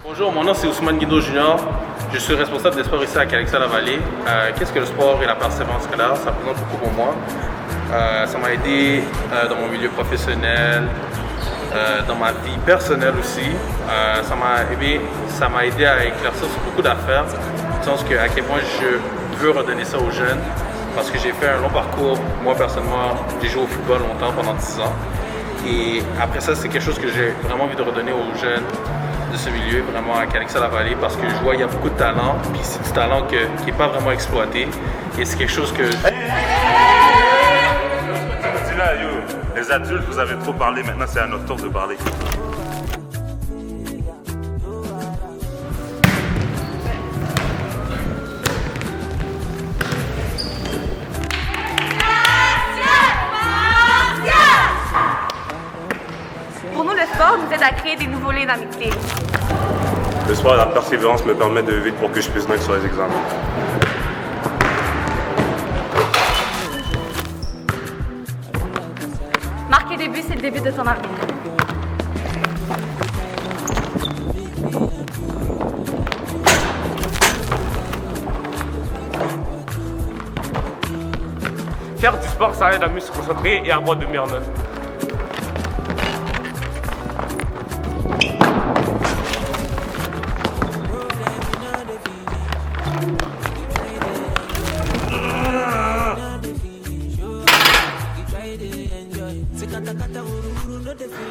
Bonjour, mon nom c'est Ousmane Guido Junior. Je suis responsable des sports ici à Calexico-la-Vallée. Qu'est-ce que le sport et la persévérance scolaire? Ça représente beaucoup pour moi. Ça m'a aidé dans mon milieu professionnel, dans ma vie personnelle aussi. Ça m'a aidé à éclaircir sur beaucoup d'affaires, dans le sens que à quel point je veux redonner ça aux jeunes, parce que j'ai fait un long parcours. Moi personnellement, j'ai joué au football longtemps, pendant 10 ans. Et après ça, c'est quelque chose que j'ai vraiment envie de redonner aux jeunes de ce milieu, vraiment à Calexico-la-Vallée, parce que je vois qu'il y a beaucoup de talent, puis c'est du talent qui n'est pas vraiment exploité. Et c'est quelque chose que... Les adultes, vous avez trop parlé, maintenant c'est à notre tour de parler. Pour nous, le sport nous aide à créer des nouveaux liens d'amitié. Le sport et la persévérance me permettent de vivre pour que je puisse mettre sur les examens. Marquer des buts, c'est le début de ton avenir. Faire du sport, ça aide à mieux se concentrer et à avoir de meilleures notes.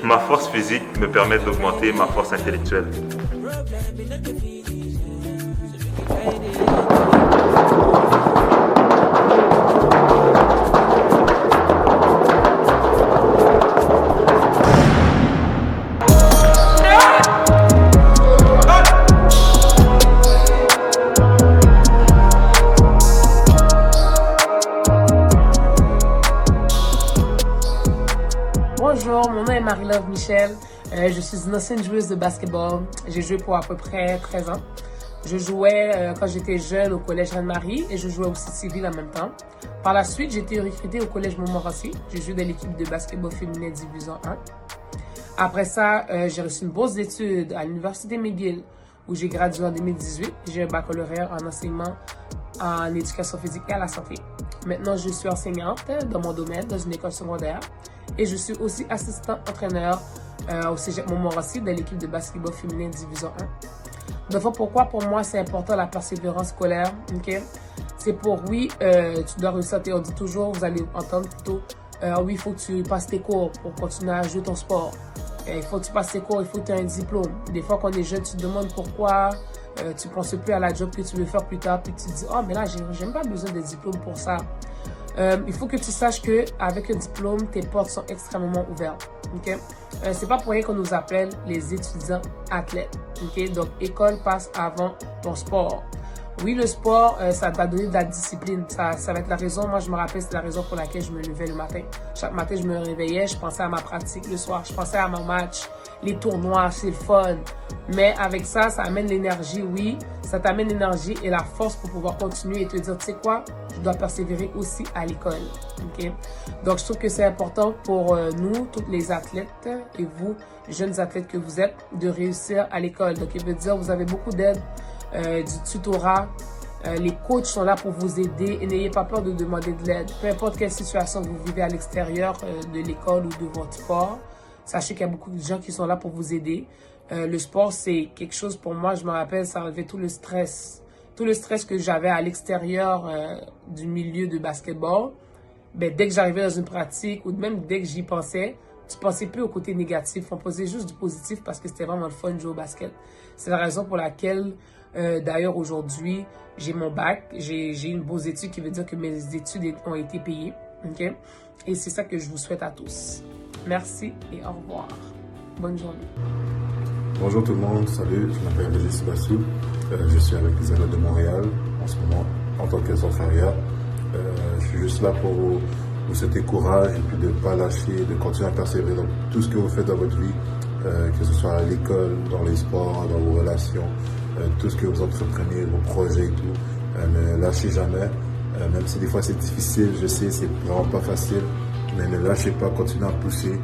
Ma force physique me permet d'augmenter ma force intellectuelle. Bonjour, mon nom est Marie-Love Michel. Je suis une ancienne joueuse de basketball. J'ai joué pour à peu près 13 ans. Je jouais quand j'étais jeune au collège Anne-Marie et je jouais aussi civil en même temps. Par la suite, j'ai été recrutée au collège Montmorency. J'ai joué dans l'équipe de basketball féminin division 1. Après ça, j'ai reçu une bourse d'études à l'Université McGill où j'ai gradué en 2018. J'ai un baccalauréat en enseignement en éducation physique et à la santé. Maintenant, je suis enseignante dans mon domaine, dans une école secondaire. Et je suis aussi assistant entraîneur au Cégep Montmorency dans l'équipe de basketball féminin division 1. Donc, pourquoi pour moi c'est important la persévérance scolaire? Okay? C'est pour, oui, tu dois réussir. On dit toujours, vous allez entendre plutôt, oui, il faut que tu passes tes cours pour continuer à jouer ton sport. Il faut que tu passes tes cours, il faut que tu aies un diplôme. Des fois, quand on est jeune, tu te demandes pourquoi tu ne penses plus à la job que tu veux faire plus tard. Puis tu te dis, oh, mais là, j'ai même pas besoin de diplôme pour ça. Il faut que tu saches que avec un diplôme, tes portes sont extrêmement ouvertes. Okay? C'est pas pour rien qu'on nous appelle les étudiants athlètes. Okay? Donc, école passe avant ton sport. Oui, le sport, ça t'a donné de la discipline. Ça va être la raison. Moi, je me rappelle, c'est la raison pour laquelle je me levais le matin. Chaque matin, je me réveillais, je pensais à ma pratique le soir, je pensais à mon match, les tournois, c'est le fun. Mais avec ça, ça amène l'énergie, oui. Ça t'amène l'énergie et la force pour pouvoir continuer et te dire, tu sais quoi, je dois persévérer aussi à l'école. Okay? Donc, je trouve que c'est important pour nous, toutes les athlètes et vous, jeunes athlètes que vous êtes, de réussir à l'école. Donc, il veut dire, vous avez beaucoup d'aide. Du tutorat, les coachs sont là pour vous aider et n'ayez pas peur de demander de l'aide. Peu importe quelle situation vous vivez à l'extérieur de l'école ou de votre sport, sachez qu'il y a beaucoup de gens qui sont là pour vous aider. Le sport, c'est quelque chose pour moi, je me rappelle, ça enlevait tout le stress. Tout le stress que j'avais à l'extérieur du milieu de basketball, ben, dès que j'arrivais dans une pratique ou même dès que j'y pensais, tu pensais plus au côté négatif, on posait juste du positif parce que c'était vraiment le fun de jouer au basket. C'est la raison pour laquelle d'ailleurs, aujourd'hui, j'ai mon bac, j'ai une bourse d'études qui veut dire que mes études ont été payées. Okay? Et c'est ça que je vous souhaite à tous. Merci et au revoir. Bonne journée. Bonjour tout le monde, salut, je m'appelle Régis Bassou. Je suis avec les élèves de Montréal en ce moment en tant que sophomore. Je suis juste là pour vous souhaiter courage et puis de ne pas lâcher, de continuer à persévérer dans tout ce que vous faites dans votre vie, que ce soit à l'école, dans les sports, dans vos relations. Tout ce que vous entreprenez, vos projets et tout, ne lâchez jamais, même si des fois c'est difficile, je sais, c'est vraiment pas facile, mais ne lâchez pas, continuez à pousser.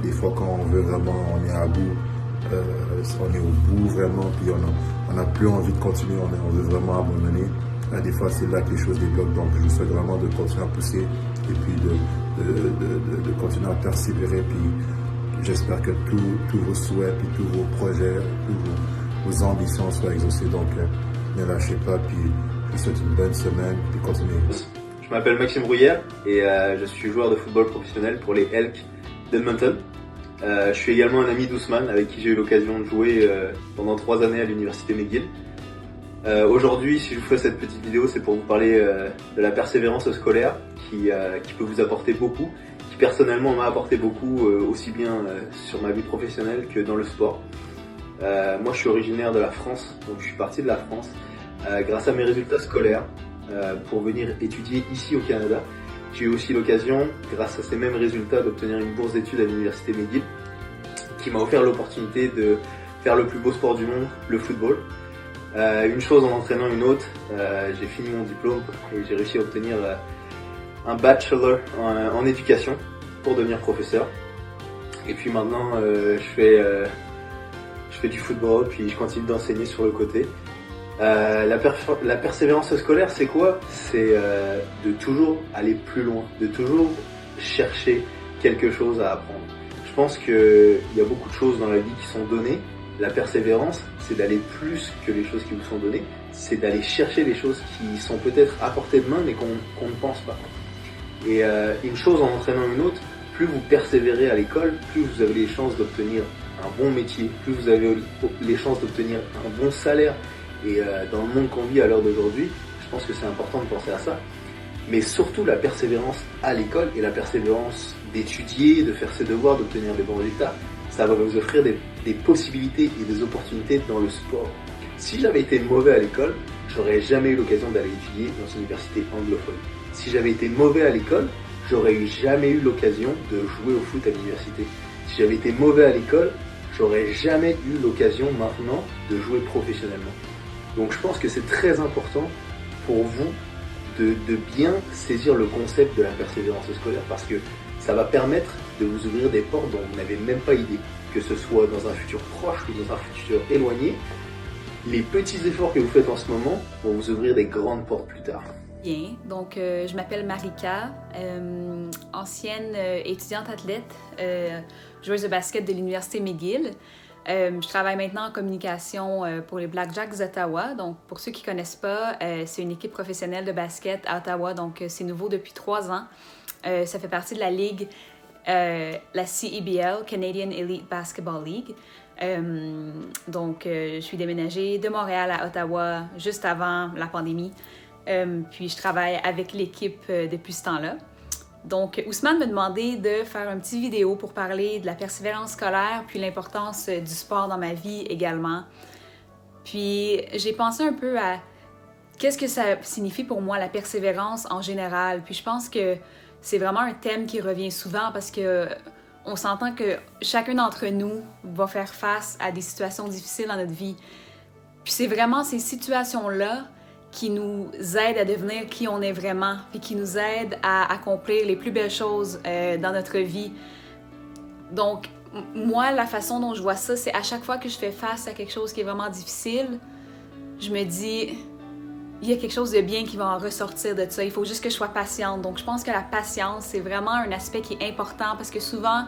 Des fois quand on veut vraiment, on est à bout, on est au bout vraiment, puis on n'a plus envie de continuer, on veut vraiment abandonner. Des fois, c'est là que les choses débloquent. Donc, je vous souhaite vraiment de continuer à pousser et puis de continuer à persévérer. Puis, j'espère que tous vos souhaits, puis tous vos projets, tous vos ambitions soient exaucés. Donc, ne lâchez pas. Puis, je vous souhaite une bonne semaine. Puis, continuez. Je m'appelle Maxime Bruyère et je suis joueur de football professionnel pour les Elks d'Edmonton. Je suis également un ami d'Ousmane avec qui j'ai eu l'occasion de jouer pendant 3 années à l'université McGill. Aujourd'hui, si je vous fais cette petite vidéo, c'est pour vous parler de la persévérance scolaire qui peut vous apporter beaucoup, qui personnellement m'a apporté beaucoup aussi bien sur ma vie professionnelle que dans le sport. Moi, je suis originaire de la France, donc je suis parti de la France grâce à mes résultats scolaires pour venir étudier ici au Canada. J'ai eu aussi l'occasion, grâce à ces mêmes résultats, d'obtenir une bourse d'études à l'université McGill qui m'a offert l'opportunité de faire le plus beau sport du monde, le football. Une chose en entraînant une autre, j'ai fini mon diplôme et j'ai réussi à obtenir un bachelor en éducation pour devenir professeur. Et puis maintenant, je fais du football, puis je continue d'enseigner sur le côté. La persévérance scolaire, c'est quoi? C'est de toujours aller plus loin, de toujours chercher quelque chose à apprendre. Je pense qu'il y a beaucoup de choses dans la vie qui sont données. La persévérance, c'est d'aller plus que les choses qui vous sont données, c'est d'aller chercher les choses qui sont peut-être à portée de main mais qu'on ne pense pas. Et une chose en entraînant une autre, plus vous persévérez à l'école, plus vous avez les chances d'obtenir un bon métier, plus vous avez les chances d'obtenir un bon salaire. Et dans le monde qu'on vit à l'heure d'aujourd'hui, je pense que c'est important de penser à ça. Mais surtout la persévérance à l'école et la persévérance d'étudier, de faire ses devoirs, d'obtenir des bons résultats. Ça va vous offrir des possibilités et des opportunités dans le sport. Si j'avais été mauvais à l'école, j'aurais jamais eu l'occasion d'aller étudier dans une université anglophone. Si j'avais été mauvais à l'école, j'aurais jamais eu l'occasion de jouer au foot à l'université. Si j'avais été mauvais à l'école, j'aurais jamais eu l'occasion maintenant de jouer professionnellement. Donc je pense que c'est très important pour vous de bien saisir le concept de la persévérance scolaire parce que ça va permettre de vous ouvrir des portes dont vous n'avez même pas idée, que ce soit dans un futur proche ou dans un futur éloigné. Les petits efforts que vous faites en ce moment vont vous ouvrir des grandes portes plus tard. Bien, donc je m'appelle Marika, ancienne étudiante athlète, joueuse de basket de l'université McGill. Je travaille maintenant en communication pour les Blackjacks d'Ottawa. Donc, pour ceux qui ne connaissent pas, c'est une équipe professionnelle de basket à Ottawa. Donc, c'est nouveau depuis 3 ans. Ça fait partie de la ligue, la CEBL, Canadian Elite Basketball League. Donc, je suis déménagée de Montréal à Ottawa juste avant la pandémie. Puis, je travaille avec l'équipe depuis ce temps-là. Donc, Ousmane m'a demandé de faire une petite vidéo pour parler de la persévérance scolaire puis l'importance du sport dans ma vie également. Puis, j'ai pensé un peu à qu'est-ce que ça signifie pour moi la persévérance en général. Puis, je pense que c'est vraiment un thème qui revient souvent parce que on s'entend que chacun d'entre nous va faire face à des situations difficiles dans notre vie. Puis, c'est vraiment ces situations-là qui nous aident à devenir qui on est vraiment, puis qui nous aident à accomplir les plus belles choses dans notre vie. Donc, moi, la façon dont je vois ça, c'est à chaque fois que je fais face à quelque chose qui est vraiment difficile, je me dis, il y a quelque chose de bien qui va en ressortir de ça. Il faut juste que je sois patiente. Donc, je pense que la patience, c'est vraiment un aspect qui est important parce que souvent,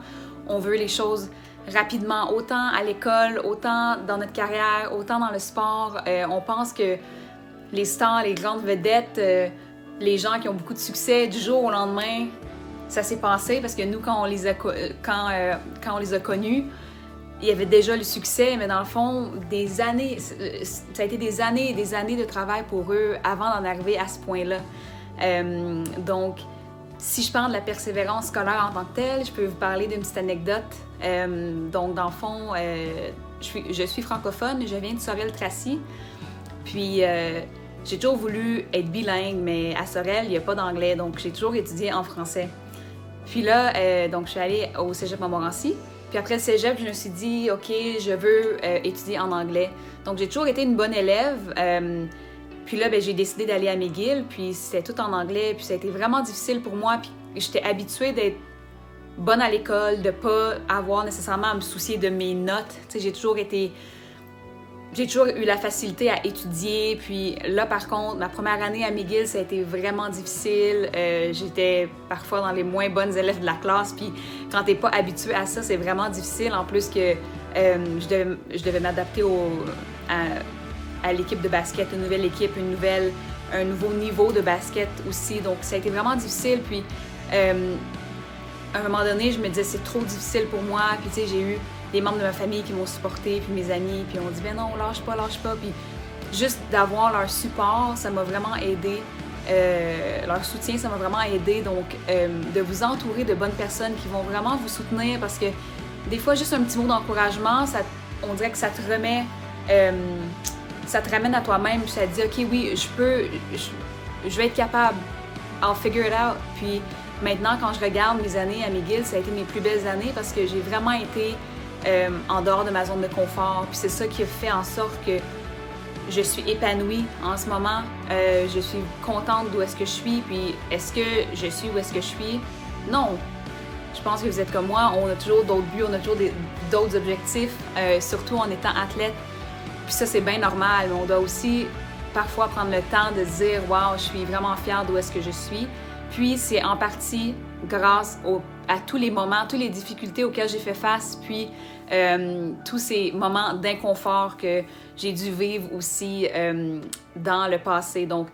on veut les choses rapidement, autant à l'école, autant dans notre carrière, autant dans le sport. On pense que les stars, les grandes vedettes, les gens qui ont beaucoup de succès, du jour au lendemain, ça s'est passé parce que nous, quand on les a connus, il y avait déjà le succès, mais dans le fond, des années, ça a été des années et des années de travail pour eux avant d'en arriver à ce point-là. Donc, si je parle de la persévérance scolaire en tant que telle, je peux vous parler d'une petite anecdote. Donc, dans le fond, je suis francophone, je viens de Sorel-Tracy. Puis, j'ai toujours voulu être bilingue, mais à Sorel, il n'y a pas d'anglais, donc j'ai toujours étudié en français. Puis là, donc je suis allée au Cégep Montmorency. Puis après le Cégep, je me suis dit, OK, je veux étudier en anglais. Donc, j'ai toujours été une bonne élève. Puis là, j'ai décidé d'aller à McGill, puis c'était tout en anglais. Puis ça a été vraiment difficile pour moi. Puis j'étais habituée d'être bonne à l'école, de pas avoir nécessairement à me soucier de mes notes. Tu sais, j'ai toujours été j'ai toujours eu la facilité à étudier. Puis là, par contre, ma première année à McGill, ça a été vraiment difficile. J'étais parfois dans les moins bonnes élèves de la classe. Puis quand t'es pas habitué à ça, c'est vraiment difficile. En plus que je devais m'adapter à l'équipe de basket, une nouvelle équipe, un nouveau niveau de basket aussi. Donc ça a été vraiment difficile. Puis à un moment donné, je me disais c'est trop difficile pour moi. Puis tu sais, j'ai eu des membres de ma famille qui m'ont supporté, puis mes amis, puis on dit ben non, lâche pas. Puis juste d'avoir leur support, ça m'a vraiment aidé. Leur soutien, ça m'a vraiment aidé. Donc de vous entourer de bonnes personnes qui vont vraiment vous soutenir, parce que des fois, juste un petit mot d'encouragement, on dirait que ça te remet, ça te ramène à toi-même, puis ça te dit ok, oui, je vais être capable, I'll figure it out. Puis maintenant, quand je regarde mes années à McGill, ça a été mes plus belles années parce que j'ai vraiment été en dehors de ma zone de confort. Puis c'est ça qui a fait en sorte que je suis épanouie en ce moment. Je suis contente d'où est-ce que je suis. Puis est-ce que je suis où est-ce que je suis? Non. Je pense que vous êtes comme moi. On a toujours d'autres buts, on a toujours d'autres objectifs, surtout en étant athlète. Puis ça, c'est bien normal. Mais on doit aussi parfois prendre le temps de se dire « Wow, je suis vraiment fière d'où est-ce que je suis ». Puis c'est en partie grâce à tous les moments, toutes les difficultés auxquelles j'ai fait face, puis tous ces moments d'inconfort que j'ai dû vivre aussi dans le passé. Donc,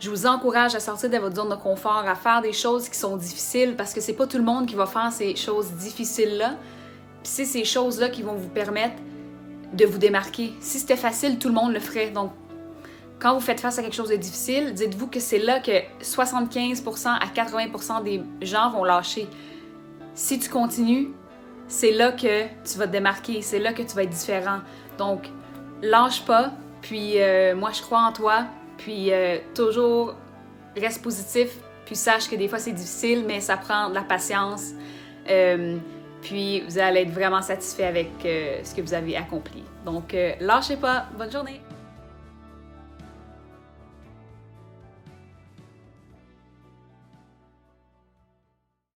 je vous encourage à sortir de votre zone de confort, à faire des choses qui sont difficiles, parce que c'est pas tout le monde qui va faire ces choses difficiles-là. Puis c'est ces choses-là qui vont vous permettre de vous démarquer. Si c'était facile, tout le monde le ferait. Donc, quand vous faites face à quelque chose de difficile, dites-vous que c'est là que 75% à 80% des gens vont lâcher. Si tu continues, c'est là que tu vas te démarquer, c'est là que tu vas être différent. Donc, lâche pas, puis moi je crois en toi, puis toujours reste positif, puis sache que des fois c'est difficile, mais ça prend de la patience, puis vous allez être vraiment satisfait avec ce que vous avez accompli. Donc, lâchez pas, bonne journée!